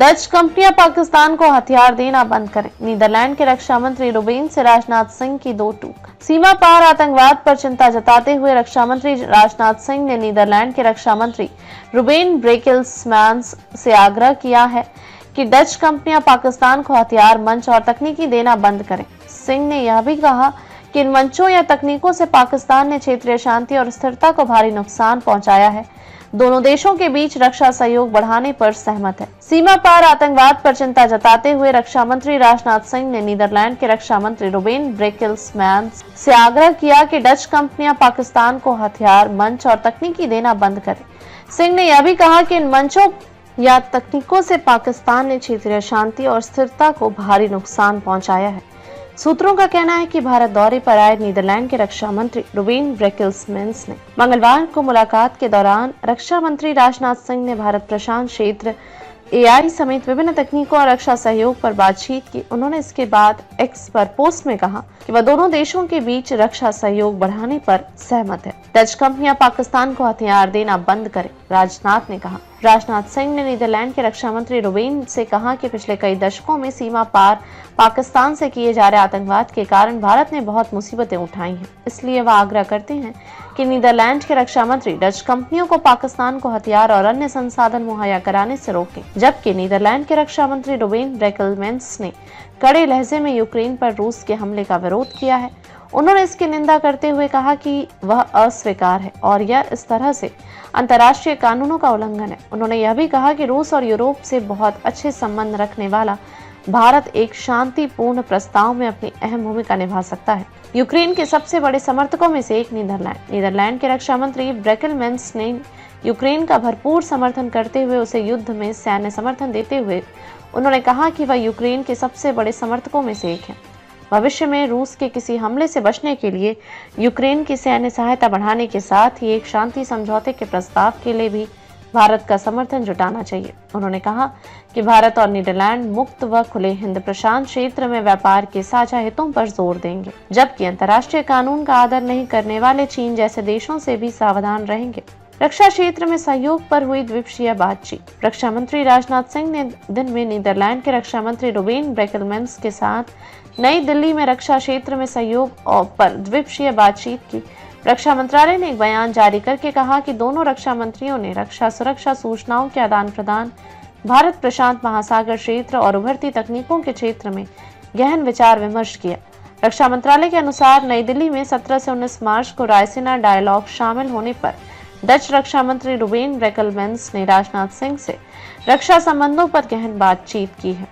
Dutch कंपनियां पाकिस्तान को हथियार देना बंद करें। नीदरलैंड के रक्षा मंत्री रुबेन से राजनाथ सिंह की दो टूक। सीमा पार आतंकवाद पर चिंता जताते हुए रक्षा मंत्री राजनाथ सिंह ने नीदरलैंड के रक्षा मंत्री रुबेन ब्रेकिल्समैन्स से आग्रह किया है कि डच कंपनियां पाकिस्तान को हथियार, मंच और तकनीकी देना बंद करें। सिंह ने यह भी कहा कि इन मंचों या तकनीकों से पाकिस्तान ने क्षेत्रीय शांति और स्थिरता को भारी नुकसान पहुंचाया है। दोनों देशों के बीच रक्षा सहयोग बढ़ाने पर सहमत है। सीमा पार आतंकवाद पर चिंता जताते हुए रक्षा मंत्री राजनाथ सिंह ने नीदरलैंड के रक्षा मंत्री रुबेन ब्रेकिल्समैन्स से आग्रह किया कि डच कंपनियां पाकिस्तान को हथियार, मंच और तकनीकी देना बंद करें। सिंह ने यह भी कहा कि इन मंचों या तकनीकों से पाकिस्तान ने क्षेत्रीय शांति और स्थिरता को भारी नुकसान पहुंचाया है। सूत्रों का कहना है कि भारत दौरे पर आए नीदरलैंड के रक्षा मंत्री रुबेन ब्रेकिल्समैन्स ने मंगलवार को मुलाकात के दौरान रक्षा मंत्री राजनाथ सिंह ने भारत प्रशांत क्षेत्र, AI समेत विभिन्न तकनीकों और रक्षा सहयोग पर बातचीत की। उन्होंने इसके बाद एक्स पर पोस्ट में कहा कि वह दोनों देशों के बीच रक्षा सहयोग बढ़ाने पर सहमत है। डच कंपनियां पाकिस्तान को हथियार देना बंद करें, राजनाथ ने कहा। राजनाथ सिंह ने नीदरलैंड के रक्षा मंत्री रुबेन से कहा कि पिछले कई दशकों में सीमा पार पाकिस्तान से किए जा रहे आतंकवाद के कारण भारत ने बहुत मुसीबतें उठाई हैं। इसलिए वह आग्रह करते हैं कि नीदरलैंड के रक्षा मंत्री डच कंपनियों को पाकिस्तान को हथियार और अन्य संसाधन मुहैया कराने से रोकें। जबकि नीदरलैंड के रक्षा मंत्री रुबेन ब्रेकिल्समैन्स ने कड़े लहजे में यूक्रेन पर रूस के हमले का विरोध किया है। उन्होंने इसकी निंदा करते हुए कहा कि वह अस्वीकार है और यह इस तरह से अंतर्राष्ट्रीय कानूनों का उल्लंघन है। उन्होंने यह भी कहा कि रूस और यूरोप से बहुत अच्छे संबंध रखने वाला भारत एक शांतिपूर्ण प्रस्ताव में अपनी अहम भूमिका निभा सकता है। यूक्रेन के सबसे बड़े समर्थकों में से एक नीदरलैंड के रक्षा मंत्री ब्रेकिल्समैन्स ने यूक्रेन का भरपूर समर्थन करते हुए उसे युद्ध में सैन्य समर्थन देते हुए उन्होंने कहा कि वह यूक्रेन के सबसे बड़े समर्थकों में से एक है। भविष्य में रूस के किसी हमले से बचने के लिए यूक्रेन की सैन्य सहायता बढ़ाने के साथ ही एक शांति समझौते के प्रस्ताव के लिए भी भारत का समर्थन जुटाना चाहिए। उन्होंने कहा कि भारत और नीदरलैंड मुक्त व खुले हिंद प्रशांत क्षेत्र में व्यापार के साझा हितों पर जोर देंगे, जबकि अंतर्राष्ट्रीय कानून का आदर नहीं करने वाले चीन जैसे देशों से भी सावधान रहेंगे। रक्षा क्षेत्र में सहयोग पर हुई द्विपक्षीय बातचीत। रक्षा मंत्री राजनाथ सिंह ने दिन में नीदरलैंड के रक्षा मंत्री रुबेन ब्रेकिल्समैन्स के साथ नई दिल्ली में रक्षा क्षेत्र में सहयोग पर द्विपक्षीय बातचीत की। रक्षा मंत्रालय ने एक बयान जारी करके कहा कि दोनों रक्षा मंत्रियों ने रक्षा सुरक्षा सूचनाओं के आदान प्रदान, भारत प्रशांत महासागर क्षेत्र और उभरती तकनीकों के क्षेत्र में गहन विचार विमर्श किया। रक्षा मंत्रालय के अनुसार नई दिल्ली में 17 से 19 मार्च को रायसीना डायलॉग शामिल होने पर डच रक्षा मंत्री रुबेन ब्रेकिल्समैन्स ने राजनाथ सिंह से रक्षा संबंधों पर गहन बातचीत की है।